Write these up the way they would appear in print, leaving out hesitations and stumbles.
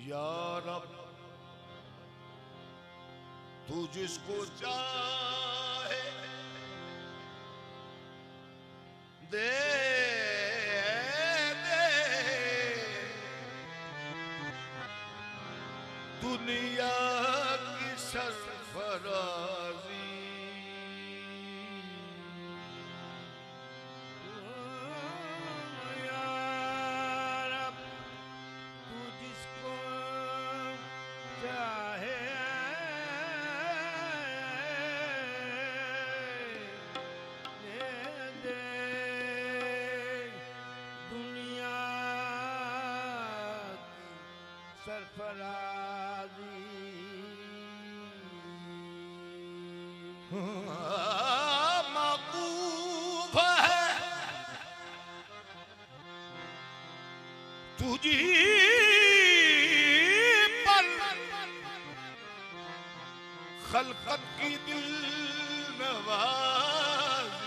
या रब तू जिसको चाहे दे दे, दुनिया की सरफराजी सरफराजी मौकूफ है तुझी पर, खलकत की दिल नवाजी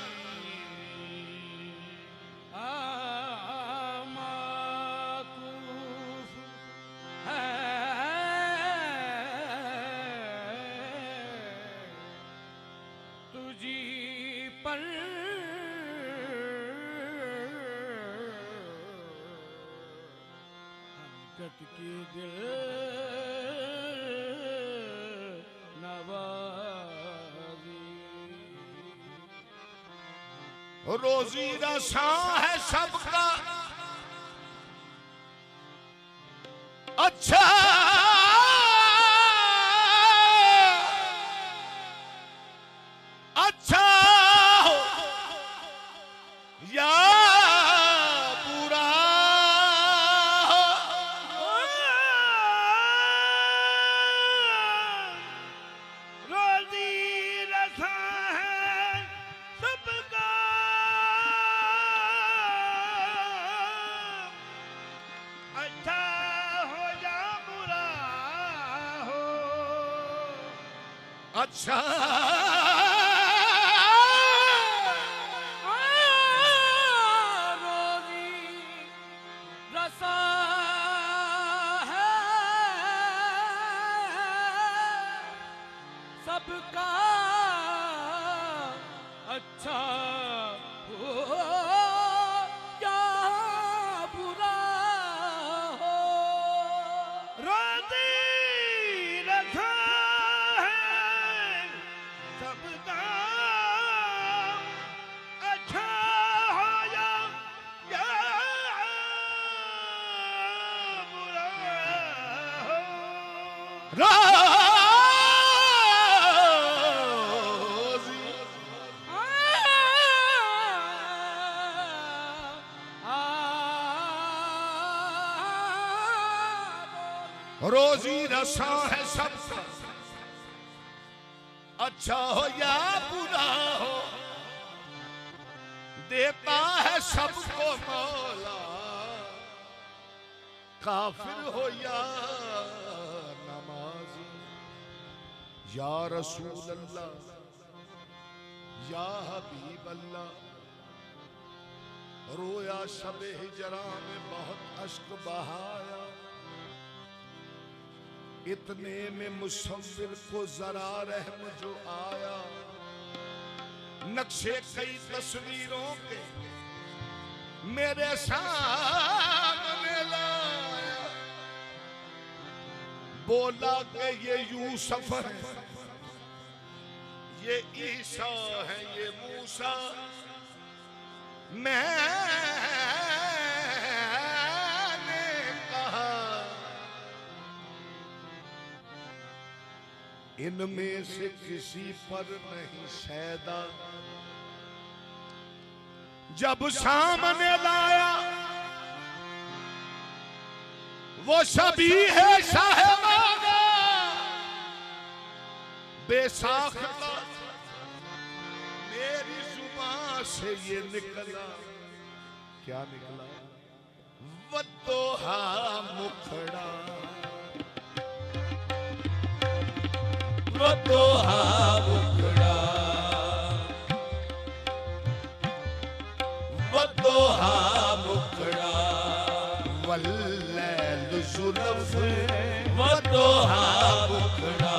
पर हकीकत की दिल नवाजी। रोजी रसा है सबका अच्छा, अच्छा हो या बुरा हो, रोजी रसा है सबका अच्छा हो या बुरा हो, अच्छा सबका अच्छा हो या बुरा हो, रोजी रखा है सबका अच्छा हो या रोजी रसा है सबका, अच्छा हो या बुरा हो, देता है सबको मौला, काफिर हो या नमाजी। या रसूल अल्लाह, या हबीब अल्लाह, रोया शबे हिजरा में बहुत अश्क बहाया, इतने में मुसव्विर को जरा रहम जो आया, नक्शे कई तस्वीरों के मेरे सामने लाया, बोला कि ये यूसुफ है, ये ईसा है, ये मूसा। मैंने कहा इनमें से किसी पर नहीं सैदा। जब सामने लाया वो सभी है साहिबाना, बेसाख का मेरी जुबान से ये निकला, क्या निकला? वद्दोहा मुखड़ा, वद्दोहा मुखड़ा, वद्दोहा मुखड़ा, वल्लैल जुल्फ, वद्दोहा मुखड़ा,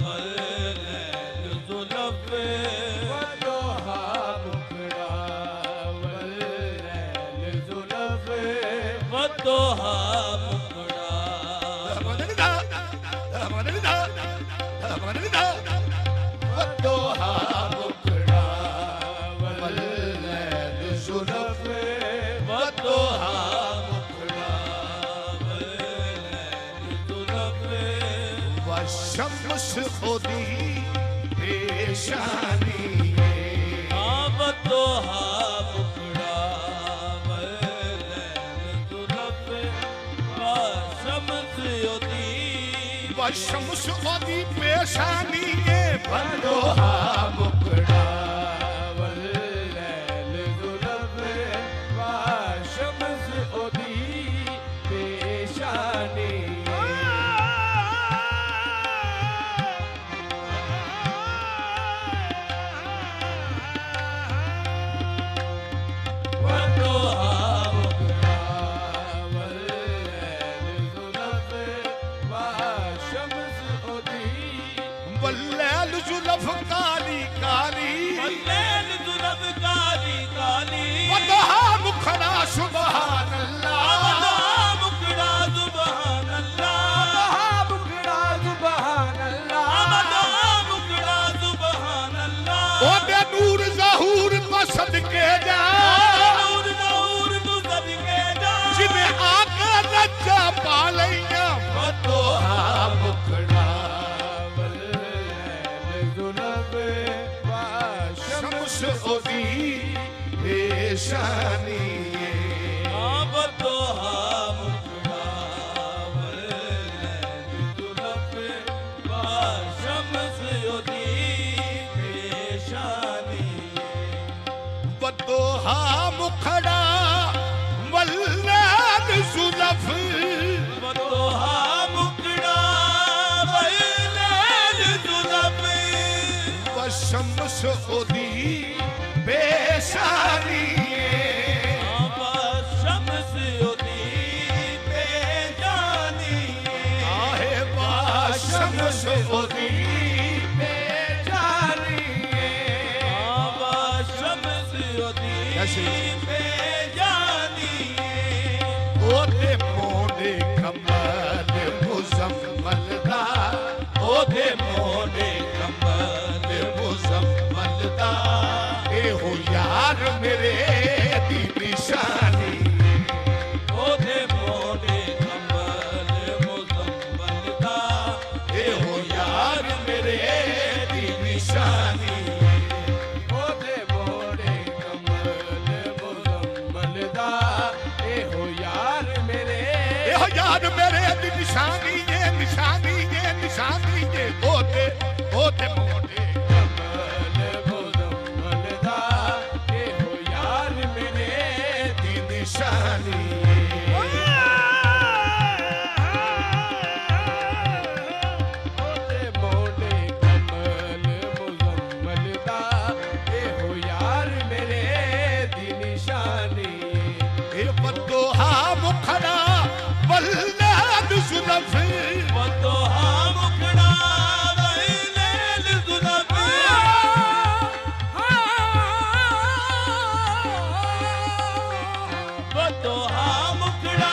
वल्लैल जुल्फ, वद्दोहा मुखड़ा, वल्लैल जुल्फ, वद्दोहा वद्दोहा मुखड़ा, वल्लैल जुल्फ, वद्दोहा मुखड़ा, वल्लैल जुल्फ, वशम्स खुदी पेशानी, वद्दोहा मुखड़ा, वल्लैल जुल्फ, वशम्स खुदी, वशम्स खुदी पेशानी, वद्दोहा मुखड़ा, वल्लैल जुल्फ, वशम्स खुदी पेशानी। वल्लैल जुल्फ काली काली, वल्लैल जुल्फ काली काली, वद्दोहा मुखड़ा सुभान अल्लाह, वद्दोहा मुखड़ा सुभान अल्लाह, वद्दोहा मुखड़ा सुभान अल्लाह, वद्दोहा मुखड़ा सुभान अल्लाह। ओ बे नूर ज़हूर तो सदके जा, नूर नूर तू सदके जा, जिन्हें आके रजा पा लिया, वद्दोहा मुखड़ा, शम्स खुदी पेशानी, वद्दोहा मुखड़ा, वल्लैल जुल्फ, वशम्स खुदी पेशानी। वद्दोहा मुखड़ा, वल्लैल जुल्फ, वद्दोहा मुखड़ा, वल्लैल जुल्फ, वशम्स खुदी पेशानी, वशम्स खुदी पेशानी, आहे वशम्स खुदी पेशानी। वशम्स खुदी पेशानी। ओदे मोने कमल मुजम्मल दा, ओदे मोने कमल मुजम्मल दा, ए हो यार मेरे दी निशानी, ओदे मोने कमल मुजम्मल दा, यार मेरे दी निशानी ये निशानी ये निशानी ये ओते ओते मोटे कमल मुजम्मल दा ए हो यार मेरे दी निशानी ओते मोटे कमल मुजम्मल दा ए हो यार मेरे दी निशानी ए बदोहा मुखड़ा वल्लाद सुलफी बदोहा मुखड़ा वल्लाद सुलफी बदोहा मुखड़ा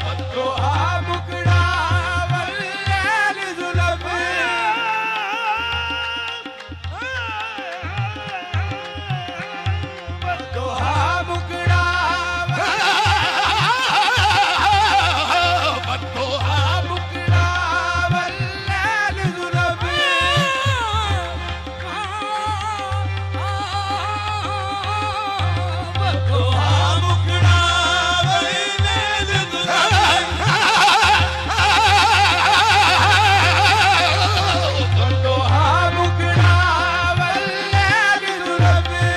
बदोहा मुखड़ा वल्लाद सुलफी बदोहा मुखड़ा बदोहा मुखड़ा वल्लाद सुलफी बदोहा मुखड़ा वल्लाद सुलफी बदोहा मुखड़ा वल्लाद सुलफी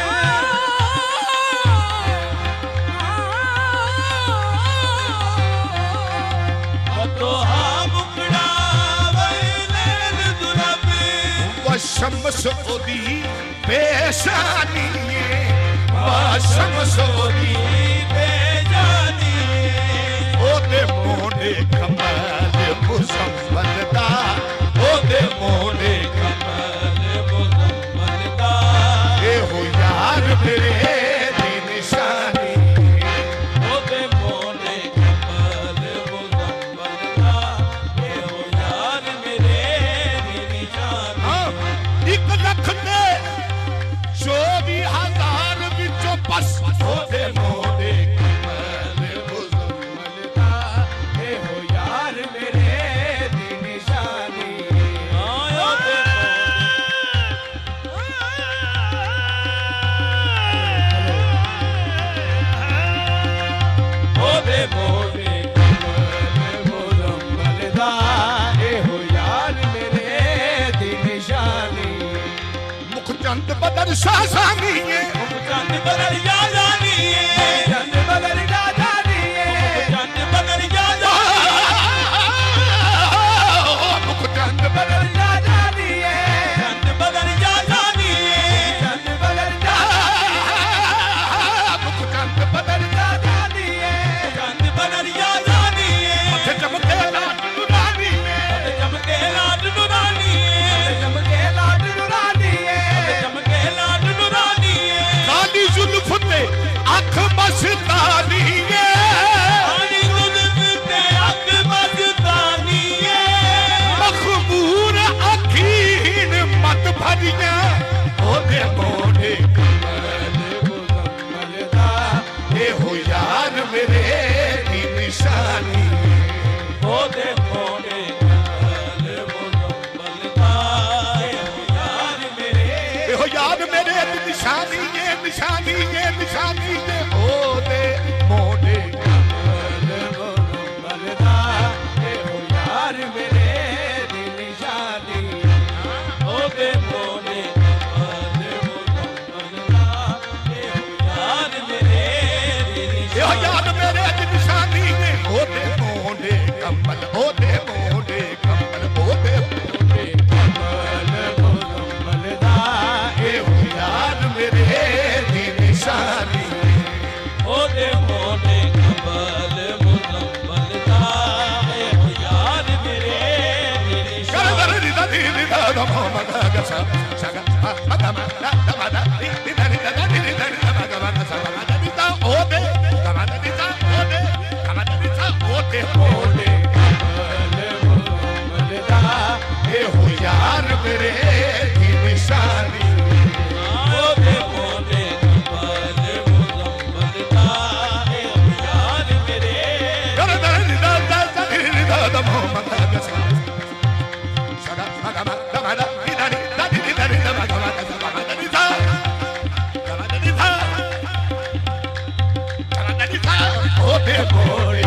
बदोहा मुखड़ा वल्लाद सुलफी वशमस ओदी पेशानी वशमस ओदी बेजानी ओदे मोड़े कमल मुसम्मल दा ओदे मोड़े कमल मुजम्मल दा ए हो यार मेरे दी निशानी ओदे मोने कमल मुजम्मल दा ए हो यार मेरे दी निशानी हाँ, 1 ਲੱਖ ਦੇ 24,000 ਵਿੱਚੋਂ ਬਸ ਉਹਦੇ ਮੋਢੇ ਕਮਲ ਮੁਜ਼ੰਮਲ दा ए हो यार मेरे दी निशानी ओदे ओदे मोने कमल मुजम्मल दा ए हो यार मेरे दी निशानी ਮੁਖ ਚੰਦ ਬਦਲ ਸਾਸਾਨੀਏ चंद बदल जा जानी है चंद बदल जा जानी है चंद बदल जा ਮੁਖ ਚੰਦ बदल जा जानी है चंद बदल जा जानी है चंद बदल जा ਮੁਖ ਚੰਦ ਬਦਲ जा जानी है चंद बदल जा जानी है ਮੱਥੇ ਚਮਕੇ ਲਾਟ ਰਾਣੀ ਨੇ चमके लाट नुरानी है चमके लाट नुरानी है चमके लाट नुरानी है ਕਾਲੀ ਜ਼ੁਲਫ ਤੇ ਅੱਖ ਮਸਤਾਨੀਏ आनी जुल्फ ते अख मस्तानी है ਮਖਬੂਰ ਅੱਖੀਨ ਮਤ ਭਰੀਆਂ ਉਹਦੇ ਮੋਢੇ कमल मुजम्मल दा ਇਹੋ ਯਾਰ ਮੇਰੇ ਦੀ ਨਿਸ਼ਾਨੀ ओदे मोने कमल मुजम्मल दा ए हो यार मेरे ਇਹੋ ਯਾਰ ਮੇਰੇ ਦੀ ਨਿਸ਼ਾਨੀ ਇਹ ਨਿਸ਼ਾਨੀ ਇਹ ਨਿਸ਼ਾਨੀ ਤੇ ਉਹਦੇ ਮੋਢੇ कमल मुजम्मल दा ए हो यार मेरे दी निशानी ओदे मोने कमल मुजम्मल दा ए हो यार मेरे दी ਇਹੋ निशानी ਯਾਰ ਮੇਰੇ ਦੀ ਨਿਸ਼ਾਨੀ ਨੇ ਉਹਦੇ ਮੋਢੇ ਕੰਬਲ ਉਹਦੇ ਮੋਢੇ ਕੰਬਲ ਉਹਦੇ कमल मुजम्मल दा ਇਹੋ ਯਾਰ ਮੇਰੇ ਦੀ ਨਿਸ਼ਾਨੀ ओदे मोने कमल मुजम्मल दा ए हो यार मेरे दी निशानी ਉਹਦੇ कमल मुजम्मल दा ਇਹੋ ਯਾਰ ਮੇਰੇ ਦੀ ਨਿਸ਼ਾਨੀ ओदे मोने कमल मुजम्मल दा ए हो यार मेरे Shut up, ਉਹਦੇ ਮੋੜੇ